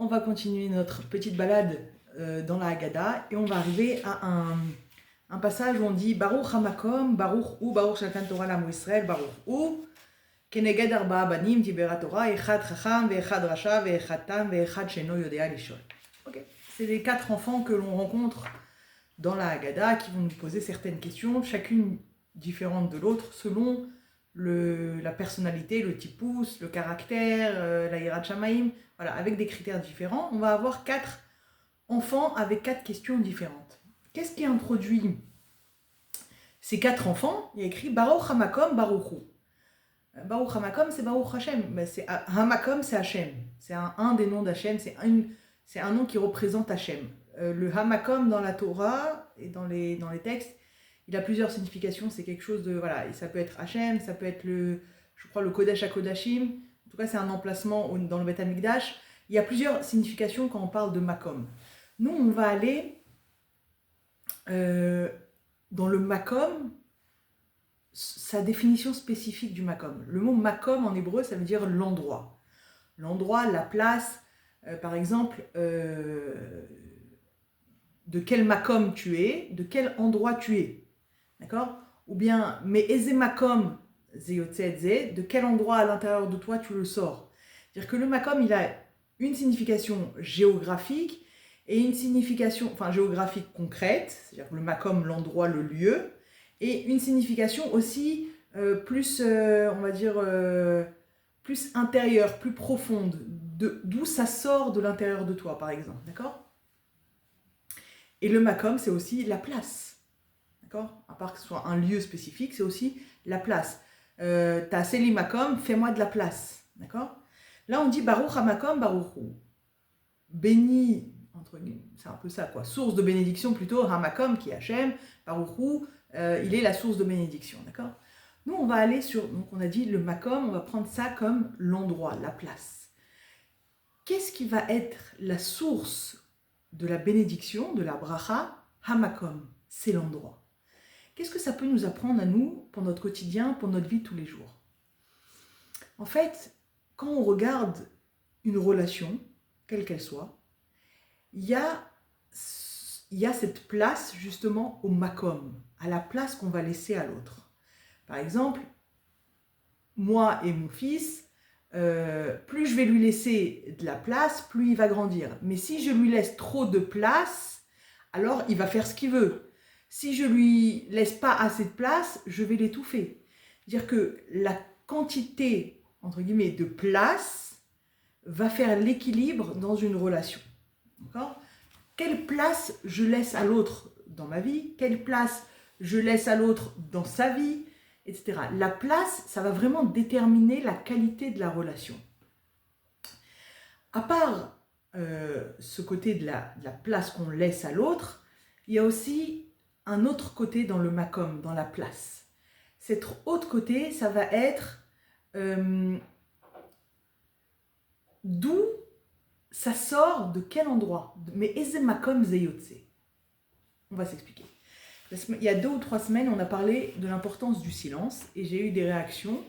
On va continuer notre petite balade dans la Haggadah et on va arriver à un passage où on dit Baruch Hamakom, Baruch Hu, Baruch Shatan Torah Lamu Israël, Baruch Hu, Keneged Arba'a Banim, Tibera Torah, Echad Chacham, Ve'echad Rasha, Ve'echad Tam, Ve'echad Sheno Yodea Lishol. Okay. C'est les 4 enfants que l'on rencontre dans la Haggadah qui vont nous poser certaines questions, chacune différente de l'autre selon la personnalité, le tipus, le caractère, la hirat shamaim, voilà, avec des critères différents. On va avoir 4 enfants avec 4 questions différentes. Qu'est-ce qui introduit ces 4 enfants? Il y a écrit Baruch Hamakom Baruch Hu. Baruch Hamakom, c'est Baruch Hashem. Hamakom, c'est Hashem. C'est un des noms d'Hashem, c'est un nom qui représente Hashem. Le Hamakom dans la Torah et dans les textes, il a plusieurs significations, c'est quelque chose de, voilà, ça peut être Hashem, ça peut être je crois le Kodesh HaKodashim, en tout cas c'est un emplacement dans le Beth Amikdash. Il y a plusieurs significations quand on parle de Makom. Nous, on va aller dans le Makom, sa définition spécifique du Makom. Le mot Makom en hébreu, ça veut dire l'endroit. L'endroit, la place, par exemple, de quel Makom tu es, de quel endroit tu es. D'accord? Ou bien, mais Eze Makom, Zeyotze, de quel endroit à l'intérieur de toi tu le sors. C'est-à-dire que le Makom, il a une signification géographique et une signification, géographique concrète, c'est-à-dire le Makom, l'endroit, le lieu, et une signification aussi plus, on va dire, plus intérieure, plus profonde, d'où ça sort de l'intérieur de toi, par exemple. D'accord? Et le Makom, c'est aussi la place. D'accord? À part que ce soit un lieu spécifique, c'est aussi la place. T'as Seli Makom, fais-moi de la place. D'accord? Là, on dit Baruch Hamakom, Baruch Hu. Béni, entre guillemets, c'est un peu ça, quoi. Source de bénédiction plutôt, Hamakom, qui est Hachem, Baruch Hu, il est la source de bénédiction. D'accord? Nous, on va aller sur, donc on a dit le Makom, on va prendre ça comme l'endroit, la place. Qu'est-ce qui va être la source de la bénédiction, de la bracha? Hamakom, c'est l'endroit. Qu'est-ce que ça peut nous apprendre à nous pour notre quotidien, pour notre vie de tous les jours? En fait, quand on regarde une relation, quelle qu'elle soit, il y a cette place justement au makom, à la place qu'on va laisser à l'autre. Par exemple, moi et mon fils, plus je vais lui laisser de la place, plus il va grandir. Mais si je lui laisse trop de place, alors il va faire ce qu'il veut. Si je lui laisse pas assez de place, je vais l'étouffer. C'est-à-dire que la quantité, entre guillemets, de place va faire l'équilibre dans une relation. D'accord? Quelle place je laisse à l'autre dans ma vie? Quelle place je laisse à l'autre dans sa vie? Etc. La place, ça va vraiment déterminer la qualité de la relation. À part ce côté de la place qu'on laisse à l'autre, il y a aussi un autre côté dans le makom, dans la place. Cet autre côté, ça va être d'où ça sort, de quel endroit. Mais eze makom zeyotse. On va s'expliquer. Il y a 2 ou 3 semaines, on a parlé de l'importance du silence et j'ai eu des réactions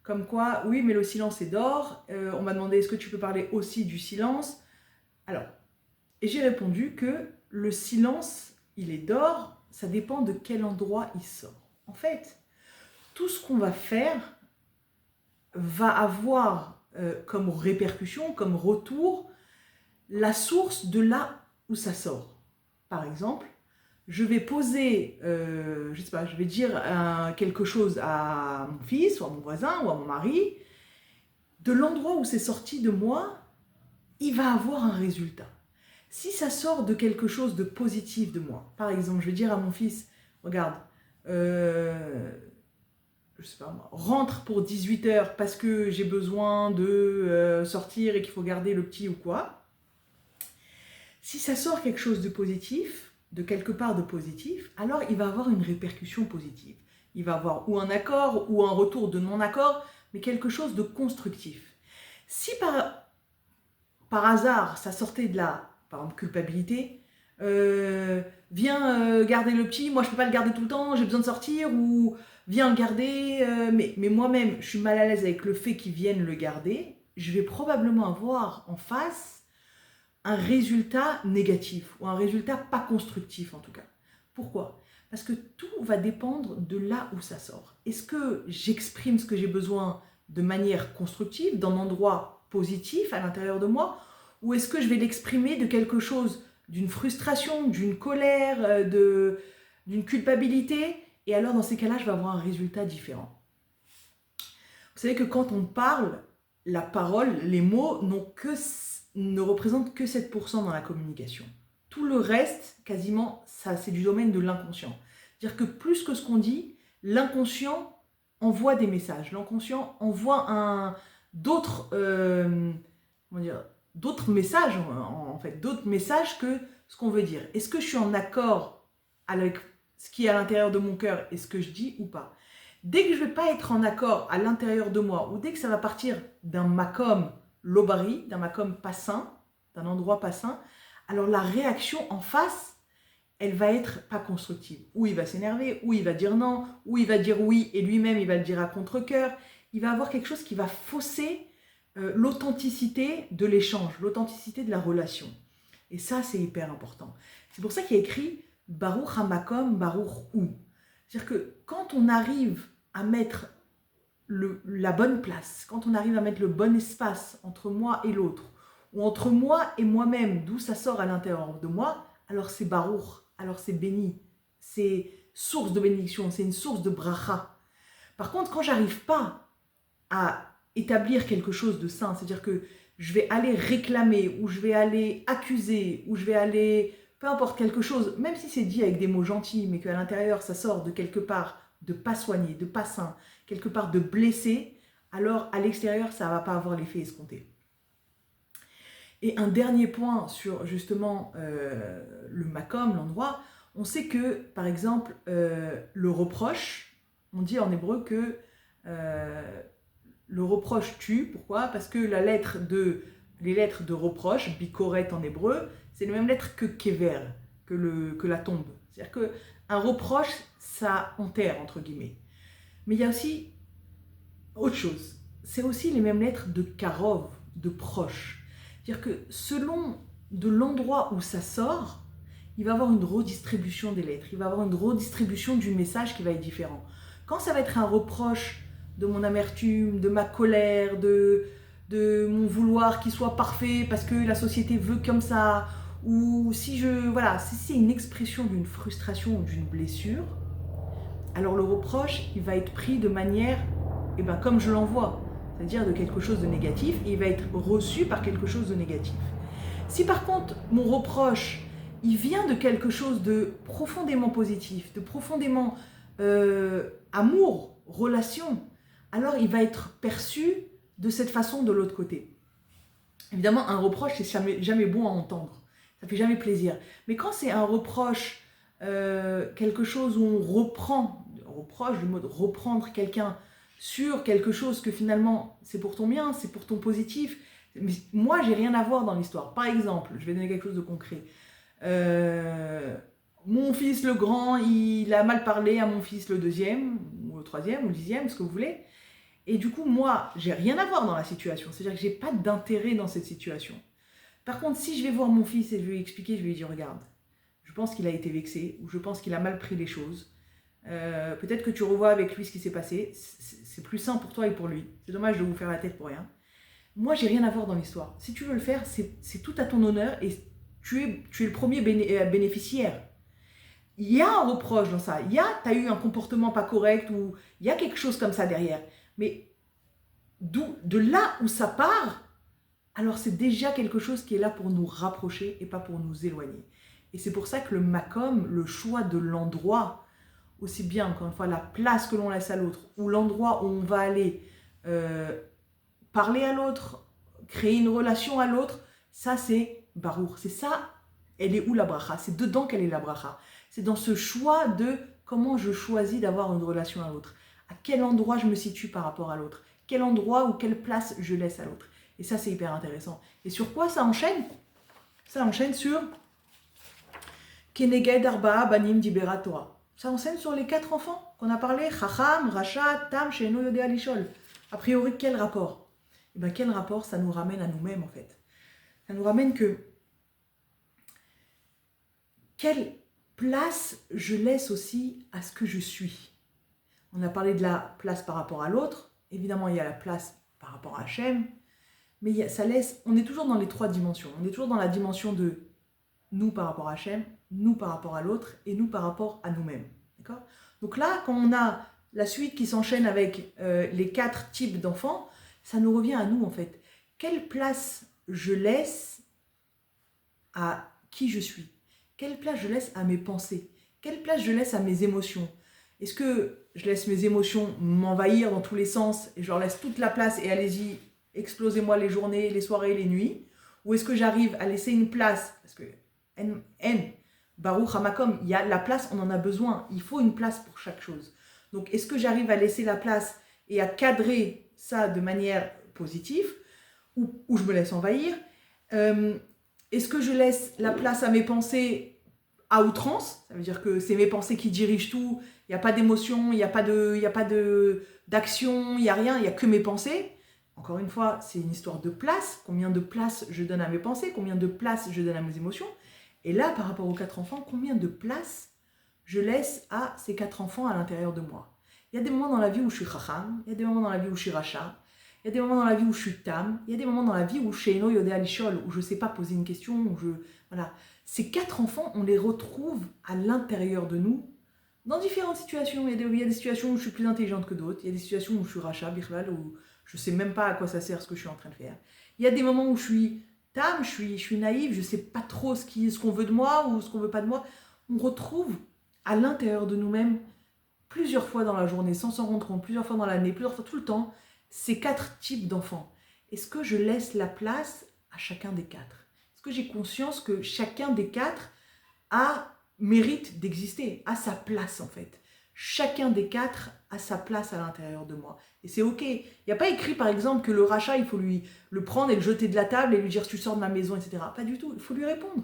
comme quoi, oui, mais le silence est d'or. On m'a demandé, est-ce que tu peux parler aussi du silence? Alors, et j'ai répondu que le silence, il est d'or. Ça dépend de quel endroit il sort. En fait, tout ce qu'on va faire va avoir comme répercussion, comme retour, la source de là où ça sort. Par exemple, je vais poser, je sais pas, je vais dire quelque chose à mon fils, ou à mon voisin, ou à mon mari. De l'endroit où c'est sorti de moi, il va avoir un résultat. Si ça sort de quelque chose de positif de moi, par exemple, je vais dire à mon fils, regarde, je sais pas, rentre pour 18h parce que j'ai besoin de sortir et qu'il faut garder le petit ou quoi. Si ça sort quelque chose de positif, de quelque part de positif, alors il va avoir une répercussion positive. Il va avoir ou un accord ou un retour de non-accord, mais quelque chose de constructif. Si par hasard ça sortait de la, par exemple, culpabilité, viens garder le petit, moi je peux pas le garder tout le temps, j'ai besoin de sortir, ou viens le garder, mais moi-même je suis mal à l'aise avec le fait qu'ils viennent le garder, je vais probablement avoir en face un résultat négatif ou un résultat pas constructif en tout cas. Pourquoi ? Parce que tout va dépendre de là où ça sort. Est-ce que j'exprime ce que j'ai besoin de manière constructive, d'un endroit positif à l'intérieur de moi, ou est-ce que je vais l'exprimer de quelque chose, d'une frustration, d'une colère, d'une culpabilité, et alors dans ces cas-là, je vais avoir un résultat différent. Vous savez que quand on parle, la parole, les mots ne représentent que 7% dans la communication. Tout le reste, quasiment, ça, c'est du domaine de l'inconscient. C'est-à-dire que plus que ce qu'on dit, l'inconscient envoie des messages. L'inconscient envoie d'autres messages, en fait, d'autres messages que ce qu'on veut dire. Est-ce que je suis en accord avec ce qui est à l'intérieur de mon cœur et ce que je dis ou pas ? Dès que je ne vais pas être en accord à l'intérieur de moi, ou dès que ça va partir d'un makom lobari, d'un makom pas sain, d'un endroit pas sain, alors la réaction en face, elle va être pas constructive. Ou il va s'énerver, ou il va dire non, ou il va dire oui, et lui-même il va le dire à contre-cœur. Il va avoir quelque chose qui va fausser l'authenticité de l'échange, l'authenticité de la relation. Et ça, c'est hyper important. C'est pour ça qu'il y a écrit « Baruch hamakom, baruch hu ». C'est-à-dire que quand on arrive à mettre la bonne place, quand on arrive à mettre le bon espace entre moi et l'autre, ou entre moi et moi-même, d'où ça sort à l'intérieur de moi, alors c'est baruch, alors c'est béni, c'est source de bénédiction, c'est une source de bracha. Par contre, quand j'arrive pas à établir quelque chose de sain, c'est-à-dire que je vais aller réclamer, ou je vais aller accuser, ou je vais aller, peu importe quelque chose, même si c'est dit avec des mots gentils, mais qu'à l'intérieur ça sort de quelque part de pas soigné, de pas sain, quelque part de blessé, alors à l'extérieur ça va pas avoir l'effet escompté. Et un dernier point sur justement le makom, l'endroit, on sait que par exemple le reproche, on dit en hébreu que le reproche tue. Pourquoi ? Parce que les lettres de reproche, bikoret en hébreu, c'est les mêmes lettres que kever, que la tombe. C'est-à-dire qu'un reproche, ça enterre, entre guillemets. Mais il y a aussi autre chose. C'est aussi les mêmes lettres de karov, de proche. C'est-à-dire que selon de l'endroit où ça sort, il va y avoir une redistribution des lettres, il va y avoir une redistribution du message qui va être différent. Quand ça va être un reproche de mon amertume, de ma colère, de mon vouloir qu'il soit parfait parce que la société veut comme ça, ou si c'est une expression d'une frustration ou d'une blessure, alors le reproche, il va être pris de manière, comme je l'envoie, c'est-à-dire de quelque chose de négatif, et il va être reçu par quelque chose de négatif. Si par contre, mon reproche, il vient de quelque chose de profondément positif, de profondément amour, relation, alors il va être perçu de cette façon de l'autre côté. Évidemment, un reproche, c'est jamais bon à entendre. Ça ne fait jamais plaisir. Mais quand c'est un reproche, quelque chose où on reproche, le mot de reprendre quelqu'un sur quelque chose que finalement, c'est pour ton bien, c'est pour ton positif. Mais moi, j'ai rien à voir dans l'histoire. Par exemple, je vais donner quelque chose de concret. Mon fils le grand, il a mal parlé à mon fils le deuxième, ou le troisième, ou le dixième, ce que vous voulez. Et du coup, moi, j'ai rien à voir dans la situation. C'est-à-dire que j'ai pas d'intérêt dans cette situation. Par contre, si je vais voir mon fils et je vais lui expliquer, je vais lui dire, regarde, je pense qu'il a été vexé, ou je pense qu'il a mal pris les choses. Peut-être que tu revois avec lui ce qui s'est passé. C'est plus sain pour toi et pour lui. C'est dommage de vous faire la tête pour rien. Moi, j'ai rien à voir dans l'histoire. Si tu veux le faire, c'est tout à ton honneur et tu es le premier bénéficiaire. Il y a un reproche dans ça. Tu as eu un comportement pas correct ou il y a quelque chose comme ça derrière. Mais de là où ça part, alors c'est déjà quelque chose qui est là pour nous rapprocher et pas pour nous éloigner. Et c'est pour ça que le makom, le choix de l'endroit, aussi bien, encore une fois, la place que l'on laisse à l'autre, ou l'endroit où on va aller parler à l'autre, créer une relation à l'autre, ça c'est barour. C'est ça, elle est où la bracha ? C'est dedans qu'elle est la bracha. C'est dans ce choix de comment je choisis d'avoir une relation à l'autre. À quel endroit je me situe par rapport à l'autre. Quel endroit ou quelle place je laisse à l'autre. Et ça, c'est hyper intéressant. Et sur quoi ça enchaîne ? Ça enchaîne sur Keneged Arba'a Banim Dibera Torah. Ça enchaîne sur les 4 enfants qu'on a parlé. Chacham, Rasha, Tam, Sheino Yodea Lishol. A priori, quel rapport ? Eh bien, quel rapport ça nous ramène à nous-mêmes, en fait ? Ça nous ramène que quelle place je laisse aussi à ce que je suis. On a parlé de la place par rapport à l'autre. Évidemment, il y a la place par rapport à Hachem. Mais ça laisse, on est toujours dans les 3 dimensions. On est toujours dans la dimension de nous par rapport à Hachem, nous par rapport à l'autre et nous par rapport à nous-mêmes. D'accord ? Donc là, quand on a la suite qui s'enchaîne avec les 4 types d'enfants, ça nous revient à nous en fait. Quelle place je laisse à qui je suis? Quelle place je laisse à mes pensées? Quelle place je laisse à mes émotions? Est-ce que je laisse mes émotions m'envahir dans tous les sens et je leur laisse toute la place et allez-y, explosez-moi les journées, les soirées, les nuits? Ou est-ce que j'arrive à laisser une place? Parce que Baruch Hamakom, il y a la place, on en a besoin. Il faut une place pour chaque chose. Donc, est-ce que j'arrive à laisser la place et à cadrer ça de manière positive ou je me laisse envahir? Est-ce que je laisse la place à mes pensées à outrance? Ça veut dire que c'est mes pensées qui dirigent tout. Il n'y a pas d'émotion, il n'y a pas d'action, il n'y a rien, il n'y a que mes pensées. Encore une fois, c'est une histoire de place. Combien de place je donne à mes pensées? Combien de place je donne à mes émotions? Et là, par rapport aux 4 enfants, combien de place je laisse à ces 4 enfants à l'intérieur de moi? Il y a des moments dans la vie où je suis chacham, il y a des moments dans la vie où je suis racha, il y a des moments dans la vie où je suis tam, il y a des moments dans la vie où sheino yodé alishol, où je ne sais pas poser une question, voilà. Ces 4 enfants, on les retrouve à l'intérieur de nous, dans différentes situations. Il y a des situations où je suis plus intelligente que d'autres, il y a des situations où je suis racha, birlal, où je ne sais même pas à quoi ça sert ce que je suis en train de faire. Il y a des moments où je suis tam, je suis naïve, je ne sais pas trop ce qu'on veut de moi ou ce qu'on ne veut pas de moi. On retrouve à l'intérieur de nous-mêmes, plusieurs fois dans la journée, sans s'en rendre compte, plusieurs fois dans l'année, plusieurs fois tout le temps, ces 4 types d'enfants. Est-ce que je laisse la place à chacun des 4? Est-ce que j'ai conscience que chacun des 4 mérite d'exister, a sa place en fait? Chacun des 4 a sa place à l'intérieur de moi. Et c'est ok. Il n'y a pas écrit par exemple que le rachat, il faut lui le prendre et le jeter de la table et lui dire tu sors de ma maison, etc. Pas du tout. Il faut lui répondre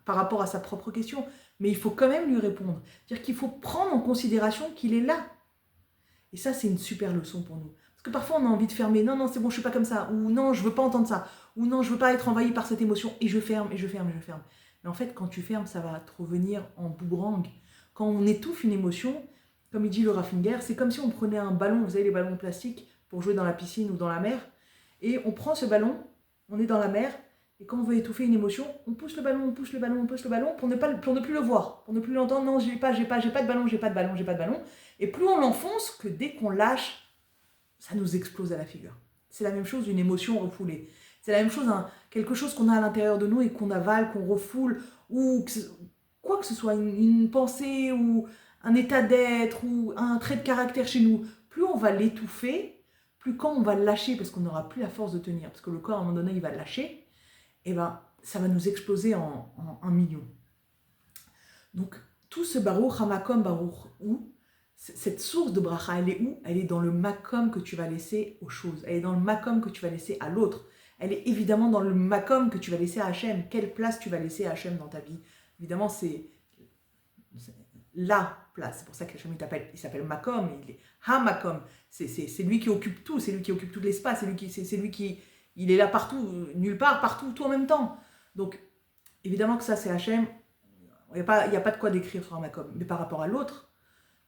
par rapport à sa propre question. Mais il faut quand même lui répondre. C'est-à-dire qu'il faut prendre en considération qu'il est là. Et ça, c'est une super leçon pour nous. Parce que parfois, on a envie de fermer. Non, non, c'est bon, je ne suis pas comme ça. Ou non, je ne veux pas entendre ça. Ou non, je ne veux pas être envahi par cette émotion. Et je ferme, et je ferme, et je ferme. Mais en fait, quand tu fermes, ça va te revenir en boomerang. Quand on étouffe une émotion, comme il dit le Raffinger, c'est comme si on prenait un ballon, vous savez, les ballons plastiques, pour jouer dans la piscine ou dans la mer. Et on prend ce ballon, on est dans la mer, et quand on veut étouffer une émotion, on pousse le ballon, on pousse le ballon, on pousse le ballon pour ne plus le voir, pour ne plus l'entendre. Non, j'ai pas de ballon, j'ai pas de ballon, j'ai pas de ballon. Et plus on l'enfonce, que dès qu'on lâche, ça nous explose à la figure. C'est la même chose d'une émotion refoulée. C'est la même chose, quelque chose qu'on a à l'intérieur de nous et qu'on avale, qu'on refoule, ou quoi que ce soit, une pensée ou un état d'être ou un trait de caractère chez nous. Plus on va l'étouffer, plus quand on va le lâcher, parce qu'on n'aura plus la force de tenir, parce que le corps à un moment donné il va le lâcher, et ben ça va nous exploser en 1 million. Donc tout ce baruch hamakom baruch où, cette source de bracha, elle est où? Elle est dans le makom que tu vas laisser aux choses. Elle est dans le makom que tu vas laisser à l'autre. Elle est évidemment dans le makom que tu vas laisser à Hachem. Quelle place tu vas laisser à Hachem dans ta vie? Évidemment, c'est la place. C'est pour ça qu'Hachem il s'appelle makom. Il est ha-makom. C'est lui qui occupe tout. C'est lui qui occupe tout l'espace. C'est lui qui il est là partout, nulle part, partout, tout en même temps. Donc, évidemment que ça, c'est Hachem. Il n'y a pas de quoi décrire sur un makom. Mais par rapport à l'autre,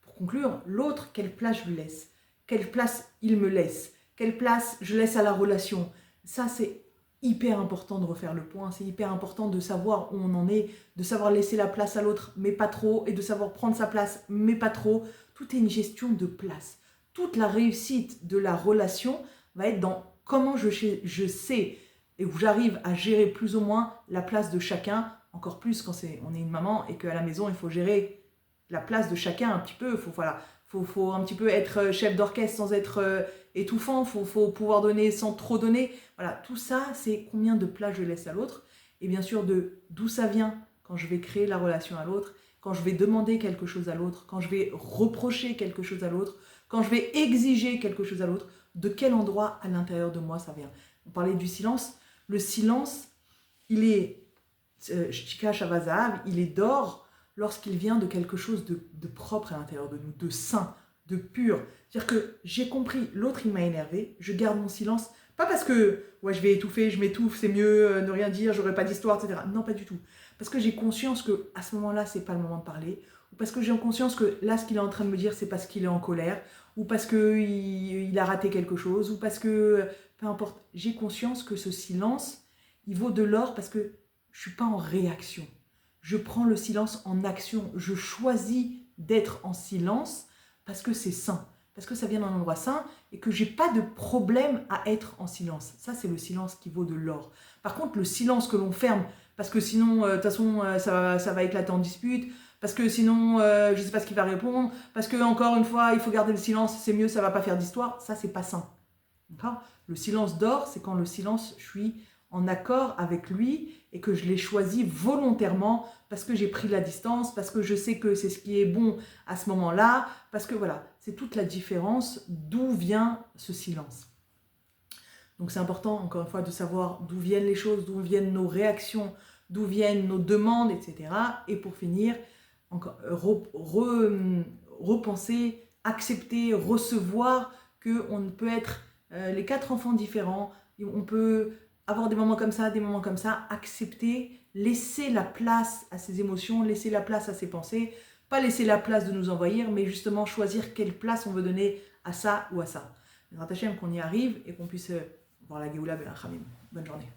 pour conclure, l'autre, quelle place je lui laisse? Quelle place il me laisse? Quelle place je laisse à la relation? Ça, c'est hyper important de refaire le point. C'est hyper important de savoir où on en est, de savoir laisser la place à l'autre, mais pas trop, et de savoir prendre sa place, mais pas trop. Tout est une gestion de place. Toute la réussite de la relation va être dans comment je sais et où j'arrive à gérer plus ou moins la place de chacun, encore plus quand on est une maman et qu'à la maison, il faut gérer la place de chacun un petit peu. Faut un petit peu être chef d'orchestre sans être étouffant, faut pouvoir donner sans trop donner. Voilà, tout ça, c'est combien de place je laisse à l'autre. Et bien sûr, d'où ça vient quand je vais créer la relation à l'autre, quand je vais demander quelque chose à l'autre, quand je vais reprocher quelque chose à l'autre, quand je vais exiger quelque chose à l'autre, de quel endroit à l'intérieur de moi ça vient. On parlait du silence. Le silence, il est Shtika Shavazav, il est d'or lorsqu'il vient de quelque chose de propre à l'intérieur de nous, de sain, de pur. C'est-à-dire que j'ai compris, l'autre il m'a énervé, je garde mon silence Pas parce que ouais, je vais étouffer, je m'étouffe, c'est mieux, ne rien dire, j'aurai pas d'histoire, etc. Non, pas du tout. Parce que j'ai conscience que à ce moment-là, c'est pas le moment de parler, ou parce que j'ai conscience que là, ce qu'il est en train de me dire, c'est parce qu'il est en colère, ou parce qu'il a raté quelque chose, ou parce que, peu importe, j'ai conscience que ce silence, il vaut de l'or parce que je suis pas en réaction. Je prends le silence en action. Je choisis d'être en silence parce que c'est sain, parce que ça vient d'un endroit sain et que j'ai pas de problème à être en silence. Ça, c'est le silence qui vaut de l'or. Par contre, le silence que l'on ferme, parce que sinon, de toute façon, ça va éclater en dispute, parce que sinon, je sais pas ce qu'il va répondre, parce que, encore une fois, il faut garder le silence, c'est mieux, ça va pas faire d'histoire, ça, c'est pas sain. D'accord ? Le silence d'or, c'est quand le silence, je suis en accord avec lui et que je l'ai choisi volontairement parce que j'ai pris la distance, parce que je sais que c'est ce qui est bon à ce moment-là, parce que voilà, c'est toute la différence d'où vient ce silence. Donc c'est important, encore une fois, de savoir d'où viennent les choses, d'où viennent nos réactions, d'où viennent nos demandes, etc. Et pour finir, encore, repenser, accepter, recevoir qu'on peut être les 4 enfants différents, on peut avoir des moments comme ça, accepter, laisser la place à ses émotions, laisser la place à ses pensées, pas laisser la place de nous envahir, mais justement choisir quelle place on veut donner à ça ou à ça. Rattachem qu'on y arrive et qu'on puisse voir la Géoula Ben Achamim. Bonne journée.